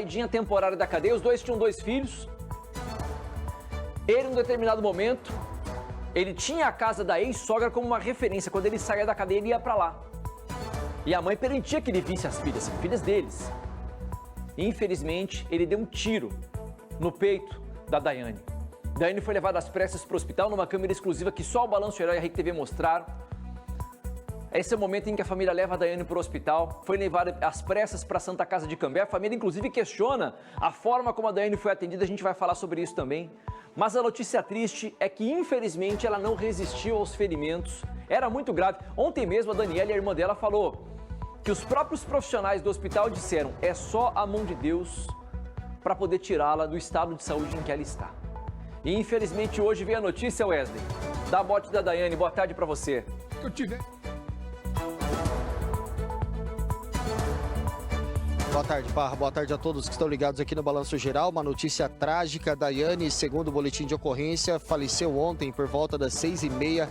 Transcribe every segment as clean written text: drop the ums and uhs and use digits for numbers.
saidinha temporária da cadeia, os dois tinham 2 filhos. Ele, num determinado momento, ele tinha a casa da ex-sogra como uma referência. Quando ele saía da cadeia, ele ia para lá. E a mãe permitia que ele visse as filhas deles. Infelizmente, ele deu um tiro no peito da Daiane. Daiane foi levada às pressas para o hospital numa câmera exclusiva que só o Balanço Geral e a Rede TV mostraram. Esse é o momento em que a família leva a Daiane para o hospital, foi levada às pressas para a Santa Casa de Cambé. A família, inclusive, questiona a forma como a Daiane foi atendida, a gente vai falar sobre isso também. Mas a notícia triste é que, infelizmente, ela não resistiu aos ferimentos. Era muito grave. Ontem mesmo, a Daniela e a irmã dela falou que os próprios profissionais do hospital disseram é só a mão de Deus para poder tirá-la do estado de saúde em que ela está. E, infelizmente, hoje veio a notícia, Wesley, da morte da Daiane. Boa tarde para você. Eu tive... Boa tarde, Parra. Boa tarde a todos que estão ligados aqui no Balanço Geral. Uma notícia trágica. Daiane, segundo o boletim de ocorrência, faleceu ontem por volta das 6h30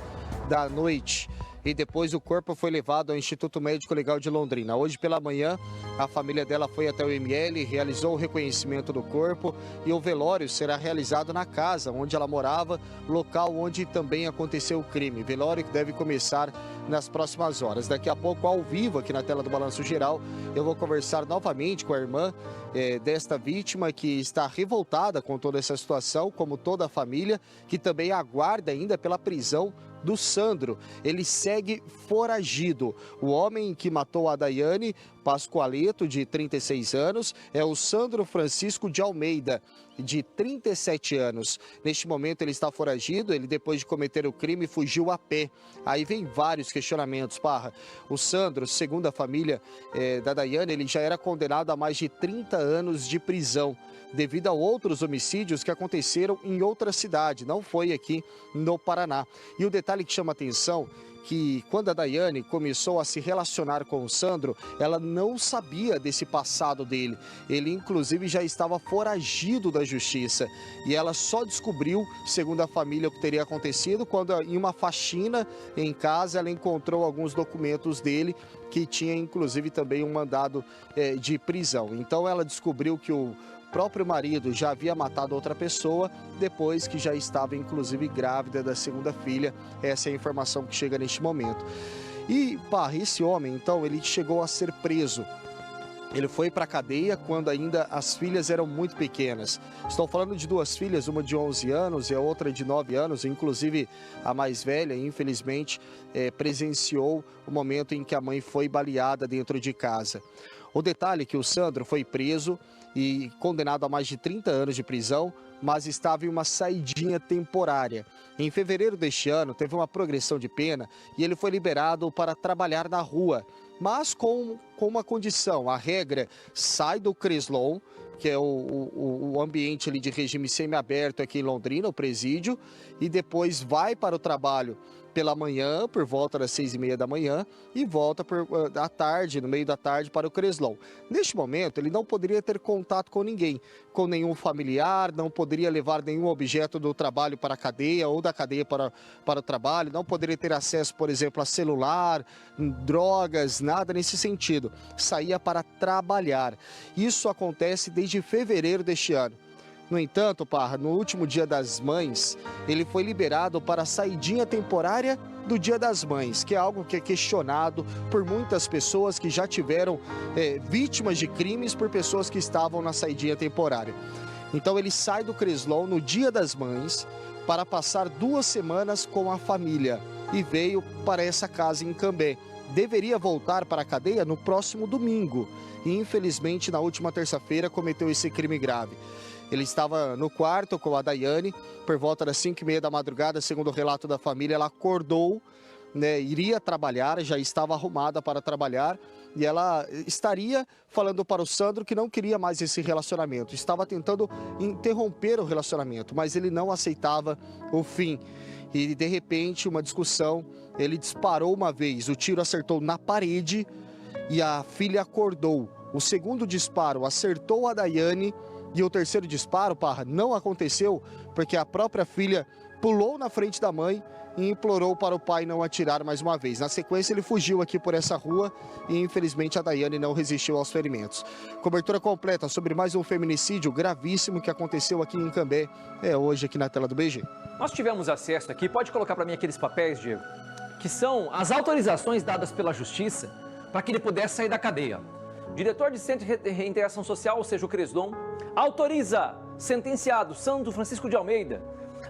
da noite. E depois o corpo foi levado ao Instituto Médico Legal de Londrina. Hoje pela manhã, a família dela foi até o ML, realizou o reconhecimento do corpo e o velório será realizado na casa onde ela morava, local onde também aconteceu o crime. Velório que deve começar nas próximas horas. Daqui a pouco, ao vivo, aqui na tela do Balanço Geral, eu vou conversar novamente com a irmã desta vítima, que está revoltada com toda essa situação, como toda a família, que também aguarda ainda pela prisão do Sandro. Ele segue foragido. O homem que matou a Daiane Pascoaleto, de 36 anos, é o Sandro Francisco de Almeida, de 37 anos. Neste momento ele está foragido, ele depois de cometer o crime fugiu a pé. Aí vem vários questionamentos, Parra. O Sandro, segundo a família da Daiane, ele já era condenado a mais de 30 anos de prisão, devido a outros homicídios que aconteceram em outra cidade, não foi aqui no Paraná. E o detalhe que chama atenção, que quando a Daiane começou a se relacionar com o Sandro, ela não sabia desse passado dele. Ele, inclusive, já estava foragido da justiça. E ela só descobriu, segundo a família, o que teria acontecido quando, em uma faxina em casa, ela encontrou alguns documentos dele, que tinha, inclusive, também um mandado de prisão. Então, ela descobriu que o próprio marido já havia matado outra pessoa, depois que já estava, inclusive, grávida da segunda filha. Essa é a informação que chega neste momento. E, Parra, esse homem, então, ele chegou a ser preso. Ele foi para a cadeia quando ainda as filhas eram muito pequenas. Estou falando de 2 filhas, uma de 11 anos e a outra de 9 anos. Inclusive, a mais velha, infelizmente, presenciou o momento em que a mãe foi baleada dentro de casa. O detalhe é que o Sandro foi preso e condenado a mais de 30 anos de prisão, mas estava em uma saidinha temporária. Em fevereiro deste ano, teve uma progressão de pena e ele foi liberado para trabalhar na rua, mas com uma condição. A regra: sai do Creslon, que é o ambiente ali de regime semiaberto aqui em Londrina, o presídio, e depois vai para o trabalho pela manhã, por volta das 6h30 da manhã, e volta à tarde, no meio da tarde, para o Creslon. Neste momento, ele não poderia ter contato com ninguém, com nenhum familiar, não poderia levar nenhum objeto do trabalho para a cadeia ou da cadeia para o trabalho, não poderia ter acesso, por exemplo, a celular, drogas, nada nesse sentido. Saía para trabalhar. Isso acontece desde fevereiro deste ano. No entanto, Parra, no último Dia das Mães, ele foi liberado para a saidinha temporária do Dia das Mães, que é algo que é questionado por muitas pessoas que já tiveram vítimas de crimes por pessoas que estavam na saidinha temporária. Então ele sai do Creslon no Dia das Mães para passar 2 semanas com a família e veio para essa casa em Cambé. Deveria voltar para a cadeia no próximo domingo e, infelizmente, na última terça-feira cometeu esse crime grave. Ele estava no quarto com a Daiane, por volta das 5h30 da madrugada, segundo o relato da família. Ela acordou, iria trabalhar, já estava arrumada para trabalhar, e ela estaria falando para o Sandro que não queria mais esse relacionamento. Estava tentando interromper o relacionamento, mas ele não aceitava o fim. E, de repente, uma discussão, ele disparou uma vez, o tiro acertou na parede e a filha acordou. O segundo disparo acertou a Daiane E o terceiro disparo, Parra, não aconteceu porque a própria filha pulou na frente da mãe e implorou para o pai não atirar mais uma vez. Na sequência, ele fugiu aqui por essa rua e, infelizmente, a Daiane não resistiu aos ferimentos. Cobertura completa sobre mais um feminicídio gravíssimo que aconteceu aqui em Cambé, hoje aqui na tela do BG. Nós tivemos acesso aqui, pode colocar para mim aqueles papéis, Diego, que são as autorizações dadas pela Justiça para que ele pudesse sair da cadeia. Diretor de Centro de Reintegração Social, ou seja, o CRESDOM, autoriza sentenciado Sandro Francisco de Almeida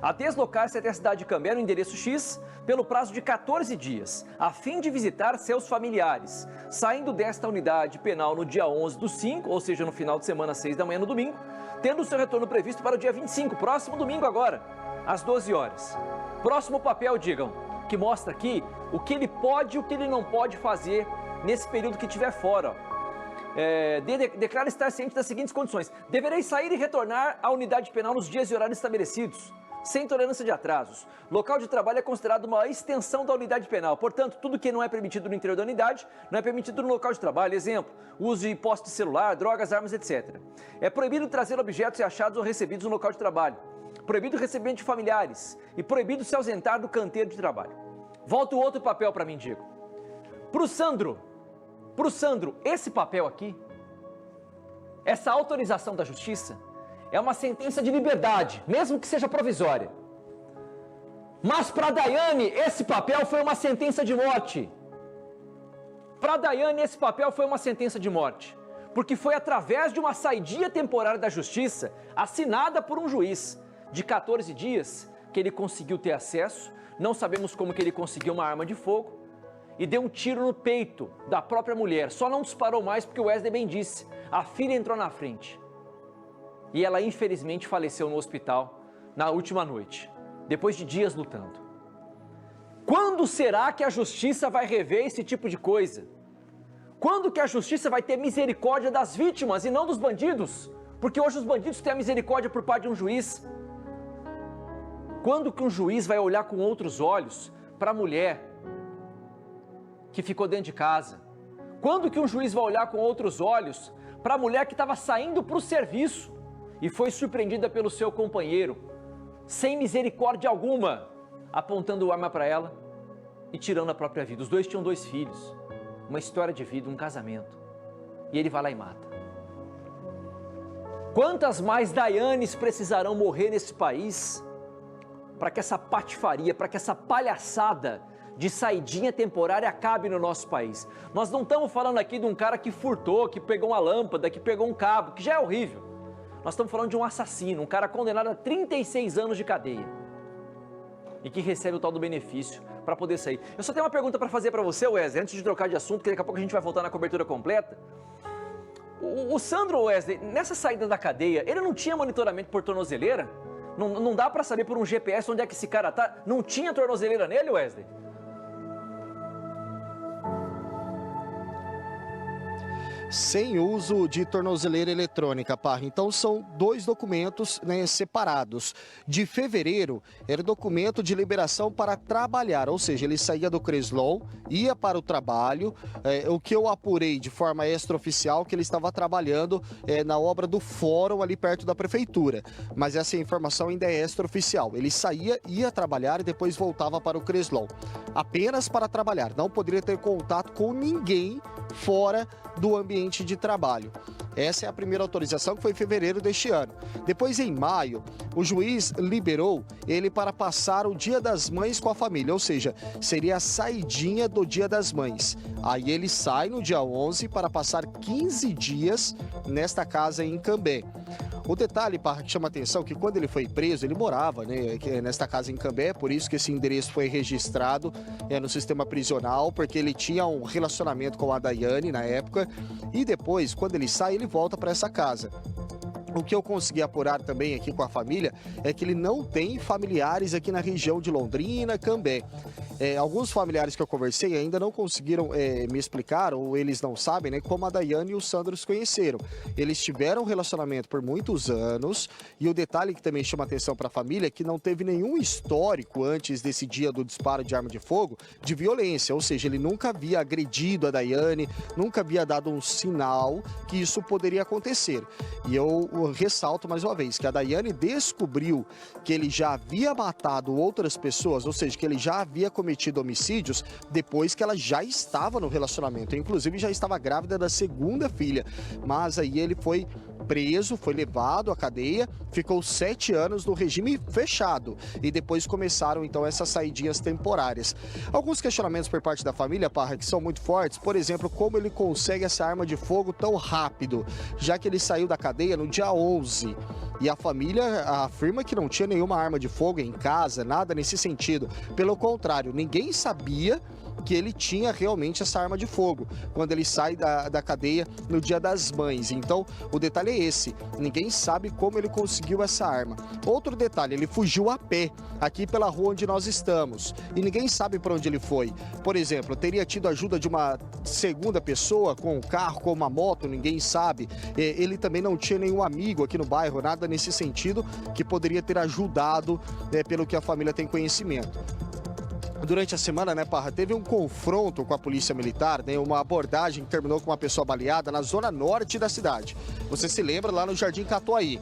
a deslocar-se até a cidade de Cambé, no endereço X, pelo prazo de 14 dias, a fim de visitar seus familiares, saindo desta unidade penal no dia 11/5, ou seja, no final de semana, 6 da manhã no domingo, tendo seu retorno previsto para o dia 25, próximo domingo agora, às 12 horas. Próximo papel, digam, que mostra aqui o que ele pode e o que ele não pode fazer nesse período que estiver fora. Declara estar ciente das seguintes condições: deverei sair e retornar à unidade penal nos dias e horários estabelecidos, sem tolerância de atrasos. Local de trabalho é considerado uma extensão da unidade penal. Portanto, tudo que não é permitido no interior da unidade, não é permitido no local de trabalho. Exemplo, uso de posse de celular, drogas, armas, etc. É proibido trazer objetos achados ou recebidos no local de trabalho. Proibido o recebimento de familiares. E proibido se ausentar do canteiro de trabalho. Volta o outro papel para mim, Diego. Pro Sandro, esse papel aqui, essa autorização da Justiça, é uma sentença de liberdade, mesmo que seja provisória. Mas para Daiane, esse papel foi uma sentença de morte. Para Daiane, esse papel foi uma sentença de morte. Porque foi através de uma saída temporária da Justiça, assinada por um juiz, de 14 dias, que ele conseguiu ter acesso. Não sabemos como que ele conseguiu uma arma de fogo. E deu um tiro no peito da própria mulher. Só não disparou mais porque o Wesley bem disse. A filha entrou na frente. E ela, infelizmente, faleceu no hospital na última noite, depois de dias lutando. Quando será que a Justiça vai rever esse tipo de coisa? Quando que a Justiça vai ter misericórdia das vítimas e não dos bandidos? Porque hoje os bandidos têm a misericórdia por parte de um juiz. Quando que um juiz vai olhar com outros olhos para a mulher que ficou dentro de casa? Quando que um juiz vai olhar com outros olhos para a mulher que estava saindo para o serviço e foi surpreendida pelo seu companheiro, sem misericórdia alguma, apontando arma para ela e tirando a própria vida? Os dois tinham 2 filhos, uma história de vida, um casamento, e ele vai lá e mata. Quantas mais Daianes precisarão morrer nesse país para que essa patifaria, para que essa palhaçada de saidinha temporária acabe no nosso país? Nós não estamos falando aqui de um cara que furtou, que pegou uma lâmpada, que pegou um cabo, que já é horrível. Nós estamos falando de um assassino, um cara condenado a 36 anos de cadeia e que recebe o tal do benefício para poder sair. Eu só tenho uma pergunta para fazer para você, Wesley, antes de trocar de assunto, que daqui a pouco a gente vai voltar na cobertura completa. O Sandro, Wesley, nessa saída da cadeia, ele não tinha monitoramento por tornozeleira? Não dá para saber por um GPS onde é que esse cara tá? Não tinha tornozeleira nele, Wesley? Sem uso de tornozeleira eletrônica, Parra. Então são 2 documentos, né, separados. De fevereiro era o documento de liberação para trabalhar, ou seja, ele saía do Creslon, ia para o trabalho. O que eu apurei de forma extraoficial, que ele estava trabalhando na obra do fórum ali perto da prefeitura. Mas essa informação ainda é extraoficial. Ele saía, ia trabalhar e depois voltava para o Creslon. Apenas para trabalhar, não poderia ter contato com ninguém fora do ambiente de trabalho. Essa é a primeira autorização, que foi em fevereiro deste ano. Depois, em maio, o juiz liberou ele para passar o Dia das Mães com a família, ou seja, seria a saidinha do Dia das Mães. Aí ele sai no dia 11 para passar 15 dias nesta casa em Cambé. O detalhe, Parra, que chama a atenção, que quando ele foi preso, ele morava, né, nesta casa em Cambé, por isso que esse endereço foi registrado no sistema prisional, porque ele tinha um relacionamento com a Daiane na época, e depois, quando ele sai, ele volta para essa casa. O que eu consegui apurar também aqui com a família é que ele não tem familiares aqui na região de Londrina, Cambé. Alguns familiares que eu conversei ainda não conseguiram me explicar, ou eles não sabem, né, como a Daiane e o Sandro se conheceram. Eles tiveram um relacionamento por muitos anos, e o detalhe que também chama atenção para a família é que não teve nenhum histórico antes desse dia do disparo de arma de fogo de violência, ou seja, ele nunca havia agredido a Daiane, nunca havia dado um sinal que isso poderia acontecer. E eu ressalto mais uma vez que a Daiane descobriu que ele já havia matado outras pessoas, ou seja, que ele já havia cometido homicídios depois que ela já estava no relacionamento, inclusive já estava grávida da segunda filha, mas aí ele foi preso, foi levado à cadeia, ficou 7 anos no regime fechado e depois começaram então essas saidinhas temporárias. Alguns questionamentos por parte da família, Parra, que são muito fortes, por exemplo, como ele consegue essa arma de fogo tão rápido, já que ele saiu da cadeia no dia 11 e a família afirma que não tinha nenhuma arma de fogo em casa, nada nesse sentido. Pelo contrário, ninguém sabia que ele tinha realmente essa arma de fogo quando ele sai da cadeia no Dia das Mães. Então, o detalhe é esse, ninguém sabe como ele conseguiu essa arma. Outro detalhe, ele fugiu a pé, aqui pela rua onde nós estamos, e ninguém sabe para onde ele foi. Por exemplo, teria tido ajuda de uma segunda pessoa, com um carro, com uma moto, ninguém sabe. Ele também não tinha nenhum amigo aqui no bairro, nada nesse sentido, que poderia ter ajudado, pelo que a família tem conhecimento. Durante a semana, né, Parra, teve um confronto com a polícia militar, né, uma abordagem que terminou com uma pessoa baleada na zona norte da cidade. Você se lembra, lá no Jardim Catuaí.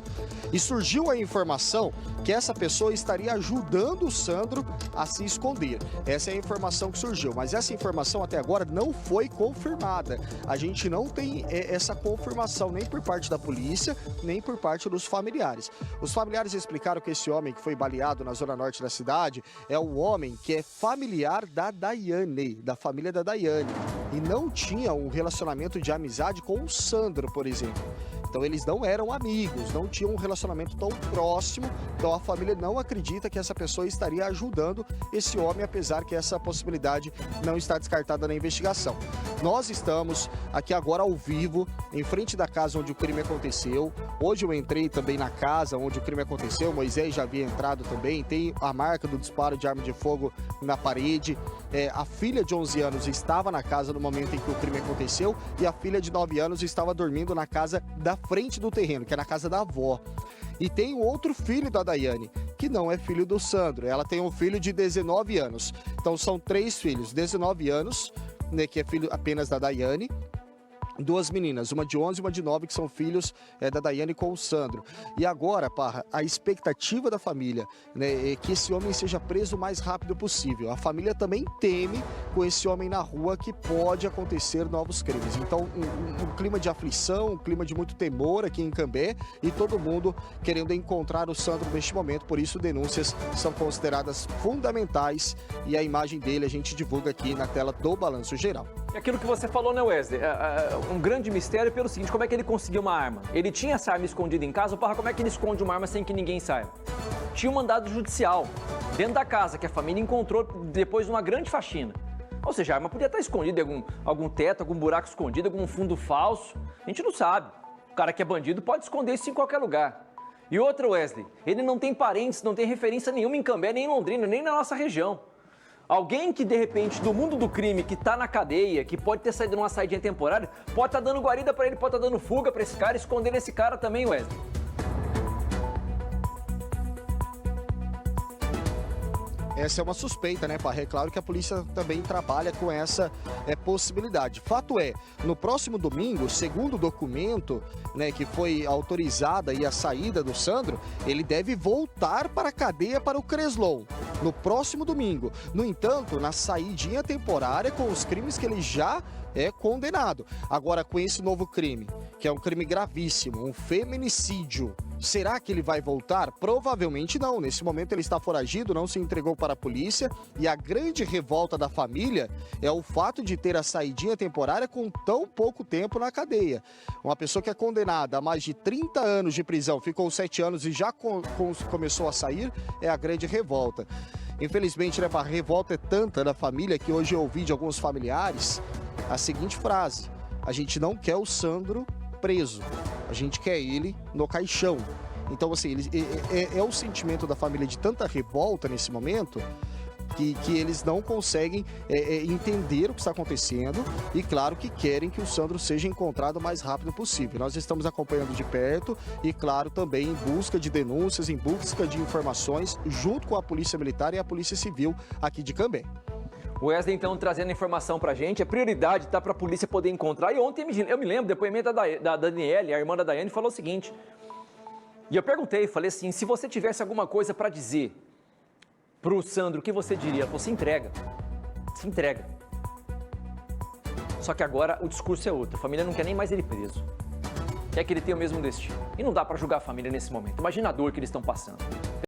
E surgiu a informação que essa pessoa estaria ajudando o Sandro a se esconder. Essa é a informação que surgiu, mas essa informação até agora não foi confirmada. A gente não tem essa confirmação nem por parte da polícia, nem por parte dos familiares. Os familiares explicaram que esse homem que foi baleado na zona norte da cidade é o homem que é familiar da Daiane, da família da Daiane, e não tinha um relacionamento de amizade com o Sandro, por exemplo. Então eles não eram amigos, não tinham um relacionamento tão próximo, então a família não acredita que essa pessoa estaria ajudando esse homem, apesar que essa possibilidade não está descartada na investigação. Nós estamos aqui agora ao vivo, em frente da casa onde o crime aconteceu. Hoje eu entrei também na casa onde o crime aconteceu, o Moisés já havia entrado também, tem a marca do disparo de arma de fogo na parede. A filha de 11 anos estava na casa no momento em que o crime aconteceu e a filha de 9 anos estava dormindo na casa da frente do terreno, que é na casa da avó. E tem um outro filho da Daiane, que não é filho do Sandro. Ela tem um filho de 19 anos. Então são 3 filhos, 19 anos, né, que é filho apenas da Daiane. 2 meninas, uma de 11 e uma de 9, que são filhos da Daiane com o Sandro. E agora, Parra, a expectativa da família, né, é que esse homem seja preso o mais rápido possível. A família também teme, com esse homem na rua, que pode acontecer novos crimes. Então, um clima de aflição, um clima de muito temor aqui em Cambé, e todo mundo querendo encontrar o Sandro neste momento. Por isso, denúncias são consideradas fundamentais e a imagem dele a gente divulga aqui na tela do Balanço Geral. É aquilo que você falou, né, Wesley? Um grande mistério pelo seguinte, como é que ele conseguiu uma arma? Ele tinha essa arma escondida em casa, ou Parra, como é que ele esconde uma arma sem que ninguém saiba? Tinha um mandado judicial dentro da casa que a família encontrou depois de uma grande faxina. Ou seja, a arma podia estar escondida em algum teto, algum buraco escondido, algum fundo falso. A gente não sabe. O cara que é bandido pode esconder isso em qualquer lugar. E outra, Wesley, ele não tem parentes, não tem referência nenhuma em Cambé, nem em Londrina, nem na nossa região. Alguém que, de repente, do mundo do crime, que tá na cadeia, que pode ter saído numa saidinha temporária, pode estar dando guarida pra ele, pode estar dando fuga pra esse cara, escondendo esse cara também, Wesley. Essa é uma suspeita, né, Parra? É claro que a polícia também trabalha com essa possibilidade. Fato é, no próximo domingo, segundo o documento, né, que foi autorizada aí a saída do Sandro, ele deve voltar para a cadeia para o Creslon no próximo domingo. No entanto, na saidinha temporária com os crimes que ele já é condenado. Agora, com esse novo crime, que é um crime gravíssimo, um feminicídio, será que ele vai voltar? Provavelmente não. Nesse momento ele está foragido, não se entregou para a polícia, e a grande revolta da família é o fato de ter a saidinha temporária com tão pouco tempo na cadeia. Uma pessoa que é condenada a mais de 30 anos de prisão, ficou 7 anos e já começou a sair, é a grande revolta. Infelizmente, né, a revolta é tanta da família que hoje eu ouvi de alguns familiares a seguinte frase: a gente não quer o Sandro preso, a gente quer ele no caixão. Então, assim, é o sentimento da família de tanta revolta nesse momento, que eles não conseguem entender o que está acontecendo e, claro, que querem que o Sandro seja encontrado o mais rápido possível. Nós estamos acompanhando de perto e, claro, também em busca de denúncias, em busca de informações, junto com a Polícia Militar e a Polícia Civil aqui de Cambé. O Wesley, então, trazendo informação pra gente, a prioridade tá pra polícia poder encontrar. E ontem eu me lembro, o depoimento da Daniele, a irmã da Daiane, falou o seguinte. E eu perguntei, falei assim, se você tivesse alguma coisa pra dizer pro Sandro, o que você diria? Ela falou, se entrega. Se entrega. Só que agora o discurso é outro. A família não quer nem mais ele preso. Quer que ele tenha o mesmo destino. E não dá pra julgar a família nesse momento. Imagina a dor que eles estão passando.